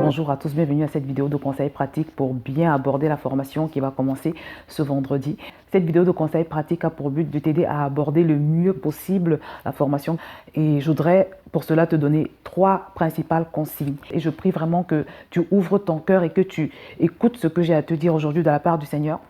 Bonjour à tous, bienvenue à cette vidéo de conseils pratiques pour bien aborder la formation qui va commencer ce vendredi. Cette vidéo de conseils pratiques a pour but de t'aider à aborder le mieux possible la formation et je voudrais pour cela te donner 3 principales consignes. Et je prie vraiment que tu ouvres ton cœur et que tu écoutes ce que j'ai à te dire aujourd'hui de la part du Seigneur.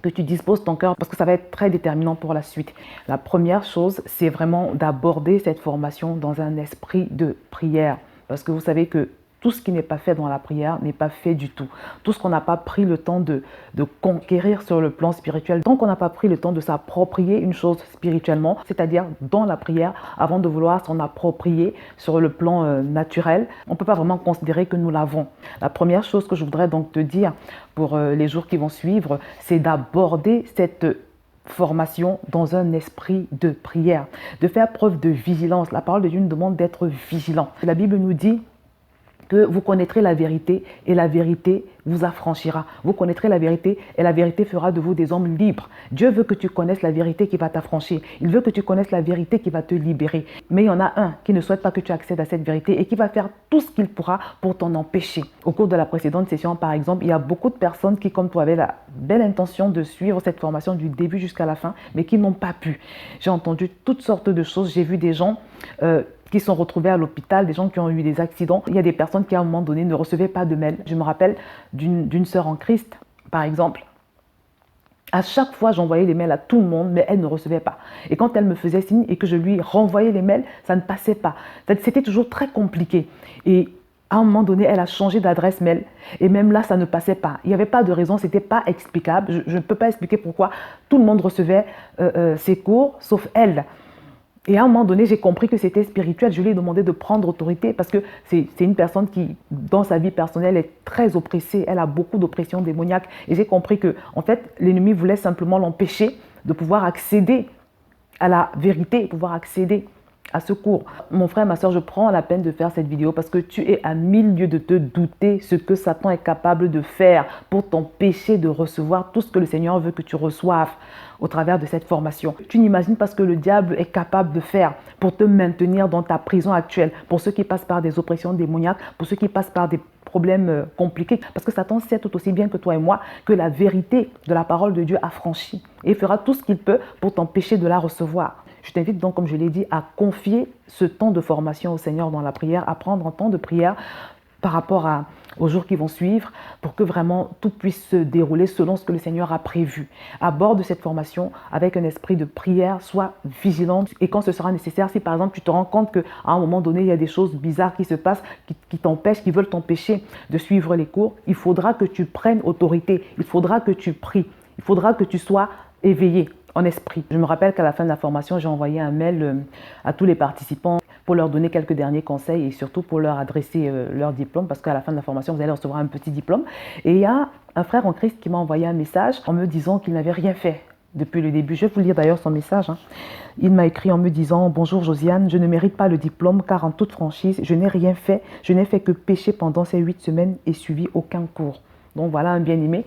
Que tu disposes ton cœur parce que ça va être très déterminant pour la suite. La première chose, c'est vraiment d'aborder cette formation dans un esprit de prière. Parce que vous savez que tout ce qui n'est pas fait dans la prière n'est pas fait du tout. Tout ce qu'on n'a pas pris le temps de conquérir sur le plan spirituel, tant qu'on n'a pas pris le temps de s'approprier une chose spirituellement, c'est-à-dire dans la prière, avant de vouloir s'en approprier sur le plan naturel, on ne peut pas vraiment considérer que nous l'avons. La première chose que je voudrais donc te dire pour les jours qui vont suivre, c'est d'aborder cette formation dans un esprit de prière, de faire preuve de vigilance. La parole de Dieu nous demande d'être vigilant. La Bible nous dit que vous connaîtrez la vérité et la vérité vous affranchira. Vous connaîtrez la vérité et la vérité fera de vous des hommes libres. Dieu veut que tu connaisses la vérité qui va t'affranchir. Il veut que tu connaisses la vérité qui va te libérer. Mais il y en a un qui ne souhaite pas que tu accèdes à cette vérité et qui va faire tout ce qu'il pourra pour t'en empêcher. Au cours de la précédente session, par exemple, il y a beaucoup de personnes qui, comme toi, avaient la belle intention de suivre cette formation du début jusqu'à la fin, mais qui n'ont pas pu. J'ai entendu toutes sortes de choses. J'ai vu des gens qui sont retrouvés à l'hôpital, des gens qui ont eu des accidents. Il y a des personnes qui, à un moment donné, ne recevaient pas de mail. Je me rappelle d'une sœur en Christ, par exemple. À chaque fois, j'envoyais les mails à tout le monde, mais elle ne recevait pas. Et quand elle me faisait signe et que je lui renvoyais les mails, ça ne passait pas. C'était toujours très compliqué. Et à un moment donné, elle a changé d'adresse mail. Et même là, ça ne passait pas. Il n'y avait pas de raison, ce n'était pas explicable. Je ne peux pas expliquer pourquoi tout le monde recevait ses cours, sauf elle. Et à un moment donné, j'ai compris que c'était spirituel. Je lui ai demandé de prendre autorité parce que c'est une personne qui, dans sa vie personnelle, est très oppressée. Elle a beaucoup d'oppression démoniaque. Et j'ai compris que, en fait, l'ennemi voulait simplement l'empêcher de pouvoir accéder à la vérité, pouvoir accéder à ce cours. Mon frère, ma soeur, je prends la peine de faire cette vidéo parce que tu es à 1000 lieues de te douter ce que Satan est capable de faire pour t'empêcher de recevoir tout ce que le Seigneur veut que tu reçoives au travers de cette formation. Tu n'imagines pas ce que le diable est capable de faire pour te maintenir dans ta prison actuelle, pour ceux qui passent par des oppressions démoniaques, pour ceux qui passent par des problèmes compliqués. Parce que Satan sait tout aussi bien que toi et moi que la vérité de la parole de Dieu affranchit et il fera tout ce qu'il peut pour t'empêcher de la recevoir. Je t'invite donc, comme je l'ai dit, à confier ce temps de formation au Seigneur dans la prière, à prendre un temps de prière par rapport aux jours qui vont suivre pour que vraiment tout puisse se dérouler selon ce que le Seigneur a prévu. Aborde cette formation avec un esprit de prière, sois vigilante et quand ce sera nécessaire, si par exemple tu te rends compte qu'à un moment donné, il y a des choses bizarres qui se passent, qui t'empêchent, qui veulent t'empêcher de suivre les cours, il faudra que tu prennes autorité, il faudra que tu pries, il faudra que tu sois éveillé en esprit. Je me rappelle qu'à la fin de la formation, j'ai envoyé un mail à tous les participants pour leur donner quelques derniers conseils et surtout pour leur adresser leur diplôme parce qu'à la fin de la formation, vous allez recevoir un petit diplôme. Et il y a un frère en Christ qui m'a envoyé un message en me disant qu'il n'avait rien fait depuis le début. Je vais vous lire d'ailleurs son message. Il m'a écrit en me disant « Bonjour Josiane, je ne mérite pas le diplôme car en toute franchise, je n'ai rien fait. Je n'ai fait que pécher pendant ces 8 semaines et suivi aucun cours. » Donc voilà un bien-aimé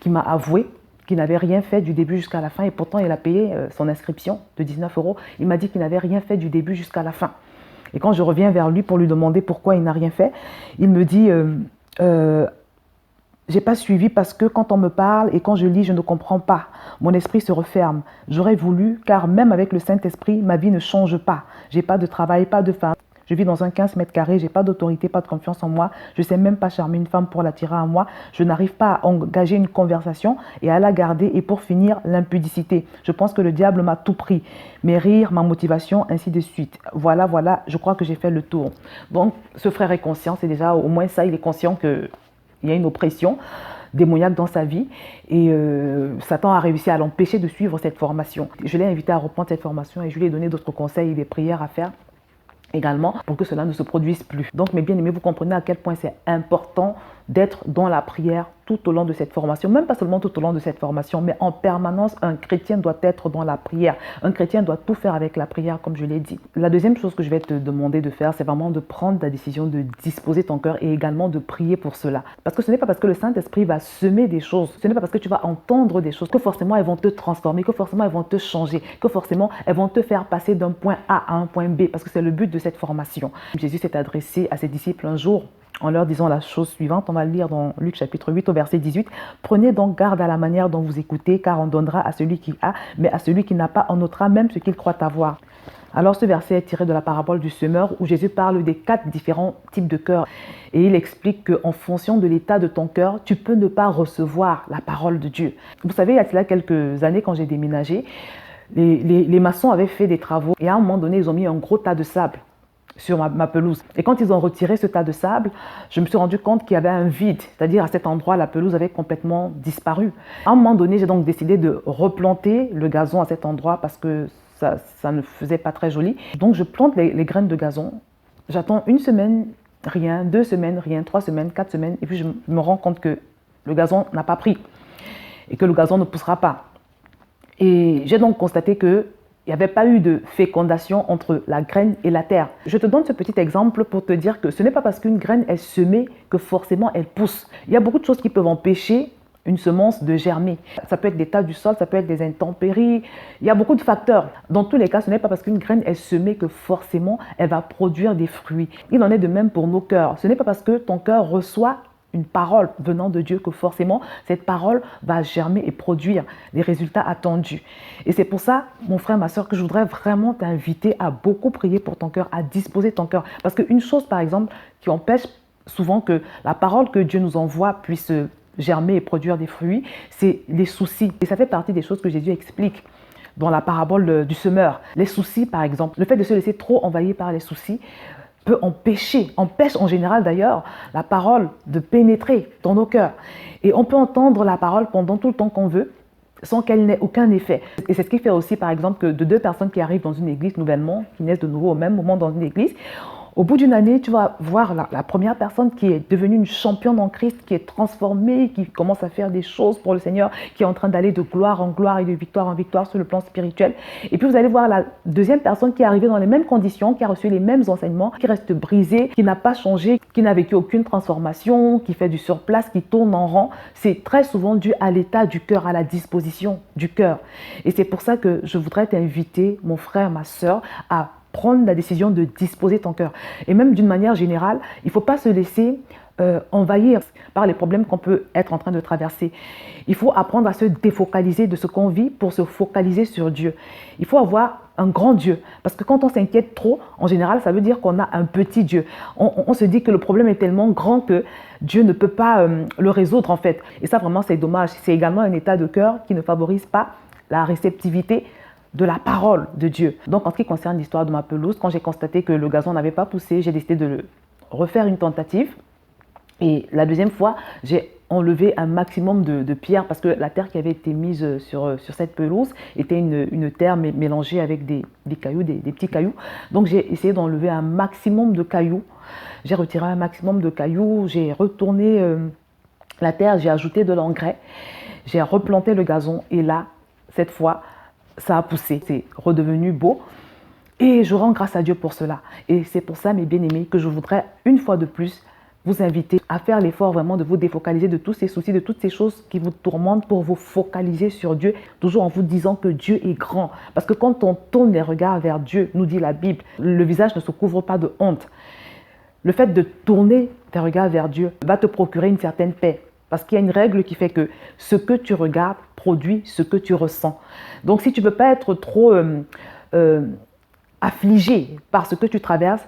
qui m'a avoué qu'il n'avait rien fait du début jusqu'à la fin et pourtant il a payé son inscription de 19 €. Il m'a dit qu'il n'avait rien fait du début jusqu'à la fin. Et quand je reviens vers lui pour lui demander pourquoi il n'a rien fait, il me dit j'ai pas suivi parce que quand on me parle et quand je lis, je ne comprends pas. Mon esprit se referme. J'aurais voulu, car même avec le Saint-Esprit, ma vie ne change pas. J'ai pas de travail, pas de femme. Je vis dans un 15 mètres carrés, j'ai pas d'autorité, pas de confiance en moi. Je sais même pas charmer une femme pour l'attirer à moi. Je n'arrive pas à engager une conversation et à la garder. Et pour finir, l'impudicité. Je pense que le diable m'a tout pris. Mes rires, ma motivation, ainsi de suite. Voilà, je crois que j'ai fait le tour. Donc, ce frère est conscient, c'est déjà au moins ça, il est conscient qu'il y a une oppression démoniaque dans sa vie et Satan a réussi à l'empêcher de suivre cette formation. Je l'ai invité à reprendre cette formation et je lui ai donné d'autres conseils et des prières à faire également pour que cela ne se produise plus. Donc mes bien-aimés, vous comprenez à quel point c'est important d'être dans la prière tout au long de cette formation, même pas seulement tout au long de cette formation, mais en permanence, un chrétien doit être dans la prière. Un chrétien doit tout faire avec la prière, comme je l'ai dit. La deuxième chose que je vais te demander de faire, c'est vraiment de prendre la décision de disposer ton cœur et également de prier pour cela. Parce que ce n'est pas parce que le Saint-Esprit va semer des choses, ce n'est pas parce que tu vas entendre des choses que forcément elles vont te transformer, que forcément elles vont te changer, que forcément elles vont te faire passer d'un point A à un point B, parce que c'est le but de cette formation. Jésus s'est adressé à ses disciples un jour en leur disant la chose suivante. On va le lire dans Luc chapitre 8 au verset 18. « Prenez donc garde à la manière dont vous écoutez, car on donnera à celui qui a, mais à celui qui n'a pas, on ôtera même ce qu'il croit avoir. » Alors ce verset est tiré de la parabole du semeur où Jésus parle des 4 différents types de cœurs. Et il explique qu'en fonction de l'état de ton cœur, tu peux ne pas recevoir la parole de Dieu. Vous savez, il y a cela quelques années quand j'ai déménagé, les maçons avaient fait des travaux et à un moment donné, ils ont mis un gros tas de sable sur ma pelouse. Et quand ils ont retiré ce tas de sable, je me suis rendu compte qu'il y avait un vide. C'est-à-dire à cet endroit, la pelouse avait complètement disparu. À un moment donné, j'ai donc décidé de replanter le gazon à cet endroit parce que ça ne faisait pas très joli. Donc je plante les graines de gazon. J'attends 1 semaine, rien, 2 semaines, rien, 3 semaines, 4 semaines. Et puis je me rends compte que le gazon n'a pas pris et que le gazon ne poussera pas. Et j'ai donc constaté que il n'y avait pas eu de fécondation entre la graine et la terre. Je te donne ce petit exemple pour te dire que ce n'est pas parce qu'une graine est semée que forcément elle pousse. Il y a beaucoup de choses qui peuvent empêcher une semence de germer. Ça peut être l'état du sol, ça peut être des intempéries. Il y a beaucoup de facteurs. Dans tous les cas, ce n'est pas parce qu'une graine est semée que forcément elle va produire des fruits. Il en est de même pour nos cœurs. Ce n'est pas parce que ton cœur reçoit une parole venant de Dieu que forcément cette parole va germer et produire les résultats attendus. Et c'est pour ça, mon frère, ma soeur, que je voudrais vraiment t'inviter à beaucoup prier pour ton cœur, à disposer ton cœur. Parce qu'une chose, par exemple, qui empêche souvent que la parole que Dieu nous envoie puisse germer et produire des fruits, c'est les soucis. Et ça fait partie des choses que Jésus explique dans la parabole du semeur. Les soucis, par exemple, le fait de se laisser trop envahir par les soucis peut empêche en général d'ailleurs la parole de pénétrer dans nos cœurs. Et on peut entendre la parole pendant tout le temps qu'on veut, sans qu'elle n'ait aucun effet. Et c'est ce qui fait aussi, par exemple, que de 2 personnes qui arrivent dans une église nouvellement, qui naissent de nouveau au même moment dans une église, au bout d'une année, tu vas voir la première personne qui est devenue une championne en Christ, qui est transformée, qui commence à faire des choses pour le Seigneur, qui est en train d'aller de gloire en gloire et de victoire en victoire sur le plan spirituel. Et puis vous allez voir la deuxième personne qui est arrivée dans les mêmes conditions, qui a reçu les mêmes enseignements, qui reste brisée, qui n'a pas changé, qui n'a vécu aucune transformation, qui fait du surplace, qui tourne en rang. C'est très souvent dû à l'état du cœur, à la disposition du cœur. Et c'est pour ça que je voudrais t'inviter, mon frère, ma soeur, à prendre la décision de disposer ton cœur. Et même d'une manière générale, il ne faut pas se laisser envahir par les problèmes qu'on peut être en train de traverser. Il faut apprendre à se défocaliser de ce qu'on vit pour se focaliser sur Dieu. Il faut avoir un grand Dieu. Parce que quand on s'inquiète trop, en général, ça veut dire qu'on a un petit Dieu. On se dit que le problème est tellement grand que Dieu ne peut pas le résoudre en fait. Et ça vraiment c'est dommage. C'est également un état de cœur qui ne favorise pas la réceptivité de la parole de Dieu. Donc en ce qui concerne l'histoire de ma pelouse, quand j'ai constaté que le gazon n'avait pas poussé, j'ai décidé de refaire une tentative. Et la deuxième fois, j'ai enlevé un maximum de pierres parce que la terre qui avait été mise sur cette pelouse était une terre mélangée avec des cailloux, des petits cailloux. Donc j'ai essayé d'enlever un maximum de cailloux. J'ai retiré un maximum de cailloux, j'ai retourné la terre, j'ai ajouté de l'engrais, j'ai replanté le gazon et là, cette fois, ça a poussé, c'est redevenu beau et je rends grâce à Dieu pour cela. Et c'est pour ça, mes bien-aimés, que je voudrais une fois de plus vous inviter à faire l'effort vraiment de vous défocaliser de tous ces soucis, de toutes ces choses qui vous tourmentent pour vous focaliser sur Dieu, toujours en vous disant que Dieu est grand. Parce que quand on tourne les regards vers Dieu, nous dit la Bible, le visage ne se couvre pas de honte. Le fait de tourner tes regards vers Dieu va te procurer une certaine paix. Parce qu'il y a une règle qui fait que ce que tu regardes produit ce que tu ressens. Donc si tu ne veux pas être trop affligé par ce que tu traverses,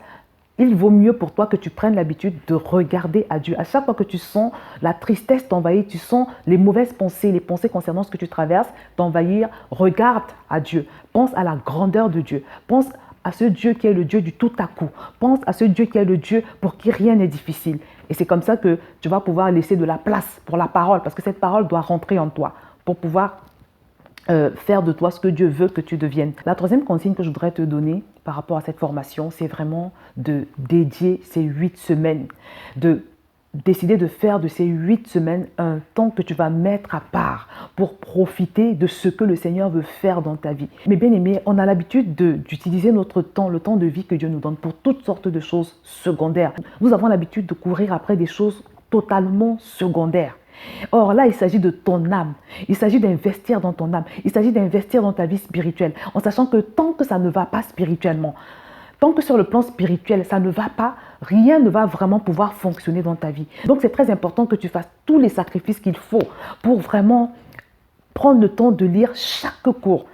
il vaut mieux pour toi que tu prennes l'habitude de regarder à Dieu. À chaque fois que tu sens la tristesse t'envahir, tu sens les mauvaises pensées, les pensées concernant ce que tu traverses t'envahir, regarde à Dieu. Pense à la grandeur de Dieu. Pense à ce Dieu qui est le Dieu du tout à coup. Pense à ce Dieu qui est le Dieu pour qui rien n'est difficile. Et c'est comme ça que tu vas pouvoir laisser de la place pour la parole, parce que cette parole doit rentrer en toi pour pouvoir faire de toi ce que Dieu veut que tu deviennes. La troisième consigne que je voudrais te donner par rapport à cette formation, c'est vraiment de dédier ces 8 semaines, de décider de faire de ces 8 semaines un temps que tu vas mettre à part pour profiter de ce que le Seigneur veut faire dans ta vie. Mais bien aimé, on a l'habitude d'utiliser notre temps, le temps de vie que Dieu nous donne pour toutes sortes de choses secondaires. Nous avons l'habitude de courir après des choses totalement secondaires. Or là, il s'agit de ton âme, il s'agit d'investir dans ton âme, il s'agit d'investir dans ta vie spirituelle, en sachant que tant que ça ne va pas spirituellement, Tant que sur le plan spirituel, ça ne va pas, rien ne va vraiment pouvoir fonctionner dans ta vie. Donc, c'est très important que tu fasses tous les sacrifices qu'il faut pour vraiment prendre le temps de lire chaque cours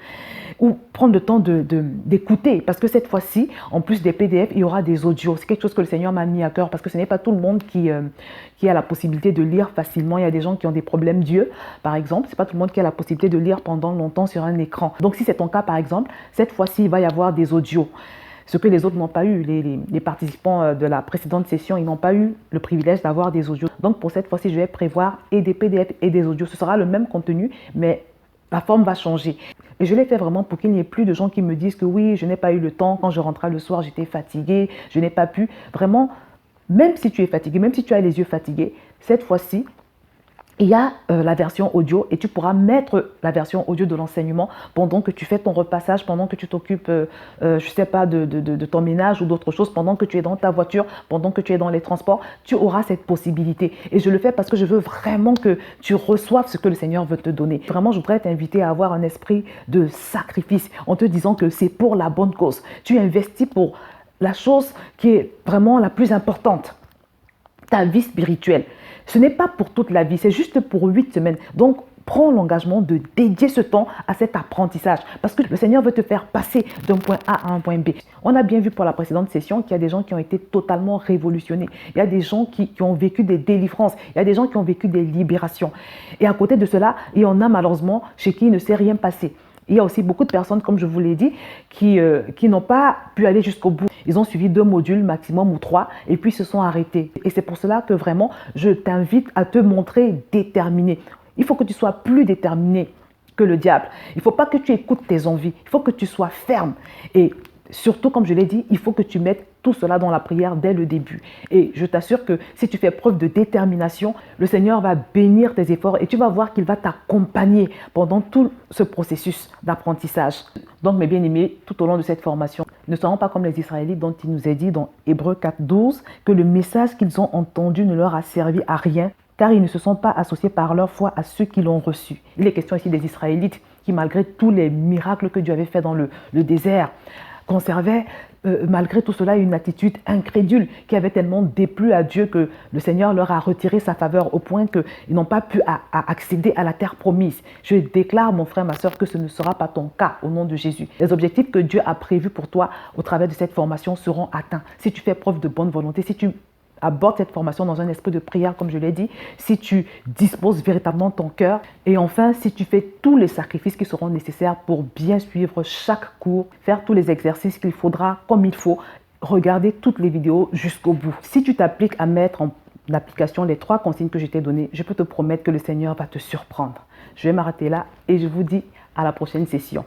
ou prendre le temps d'écouter, parce que cette fois-ci, en plus des PDF, il y aura des audios. C'est quelque chose que le Seigneur m'a mis à cœur, parce que ce n'est pas tout le monde qui a la possibilité de lire facilement. Il y a des gens qui ont des problèmes d'yeux, par exemple. C'est pas tout le monde qui a la possibilité de lire pendant longtemps sur un écran. Donc, si c'est ton cas, par exemple, cette fois-ci, il va y avoir des audios. Ce que les autres n'ont pas eu, les participants de la précédente session, ils n'ont pas eu le privilège d'avoir des audios. Donc, pour cette fois-ci, je vais prévoir et des PDF et des audios. Ce sera le même contenu, mais la forme va changer. Et je l'ai fait vraiment pour qu'il n'y ait plus de gens qui me disent que oui, je n'ai pas eu le temps. Quand je rentrais le soir, j'étais fatiguée, je n'ai pas pu. Vraiment, même si tu es fatigué, même si tu as les yeux fatigués, cette fois-ci, il y a la version audio et tu pourras mettre la version audio de l'enseignement pendant que tu fais ton repassage, pendant que tu t'occupes, je ne sais pas, de ton ménage ou d'autres choses, pendant que tu es dans ta voiture, pendant que tu es dans les transports, tu auras cette possibilité. Et je le fais parce que je veux vraiment que tu reçoives ce que le Seigneur veut te donner. Vraiment, je voudrais t'inviter à avoir un esprit de sacrifice en te disant que c'est pour la bonne cause. Tu investis pour la chose qui est vraiment la plus importante, ta vie spirituelle. Ce n'est pas pour toute la vie, c'est juste pour 8 semaines. Donc, prends l'engagement de dédier ce temps à cet apprentissage parce que le Seigneur veut te faire passer d'un point A à un point B. On a bien vu pour la précédente session qu'il y a des gens qui ont été totalement révolutionnés. Il y a des gens qui ont vécu des délivrances. Il y a des gens qui ont vécu des libérations. Et à côté de cela, il y en a malheureusement chez qui il ne s'est rien passé. Il y a aussi beaucoup de personnes, comme je vous l'ai dit, qui n'ont pas pu aller jusqu'au bout. Ils ont suivi 2 modules maximum ou 3 et puis se sont arrêtés. Et c'est pour cela que vraiment, je t'invite à te montrer déterminé. Il faut que tu sois plus déterminé que le diable. Il ne faut pas que tu écoutes tes envies. Il faut que tu sois ferme. Et surtout, comme je l'ai dit, il faut que tu mettes tout cela dans la prière dès le début. Et je t'assure que si tu fais preuve de détermination, le Seigneur va bénir tes efforts et tu vas voir qu'il va t'accompagner pendant tout ce processus d'apprentissage. Donc, mes bien-aimés, tout au long de cette formation, ne soyons pas comme les Israélites dont il nous est dit dans Hébreux 4:12 que le message qu'ils ont entendu ne leur a servi à rien, car ils ne se sont pas associés par leur foi à ceux qui l'ont reçu. Il est question ici des Israélites qui, malgré tous les miracles que Dieu avait fait dans le désert, conservaient malgré tout cela une attitude incrédule qui avait tellement déplu à Dieu que le Seigneur leur a retiré sa faveur au point qu'ils n'ont pas pu accéder à la terre promise. Je déclare, mon frère, ma soeur, que ce ne sera pas ton cas au nom de Jésus. Les objectifs que Dieu a prévus pour toi au travers de cette formation seront atteints. Si tu fais preuve de bonne volonté, si tu aborde cette formation dans un esprit de prière, comme je l'ai dit, si tu disposes véritablement ton cœur et enfin, si tu fais tous les sacrifices qui seront nécessaires pour bien suivre chaque cours, faire tous les exercices qu'il faudra comme il faut, regarder toutes les vidéos jusqu'au bout. Si tu t'appliques à mettre en application les 3 consignes que je t'ai données, je peux te promettre que le Seigneur va te surprendre. Je vais m'arrêter là et je vous dis à la prochaine session.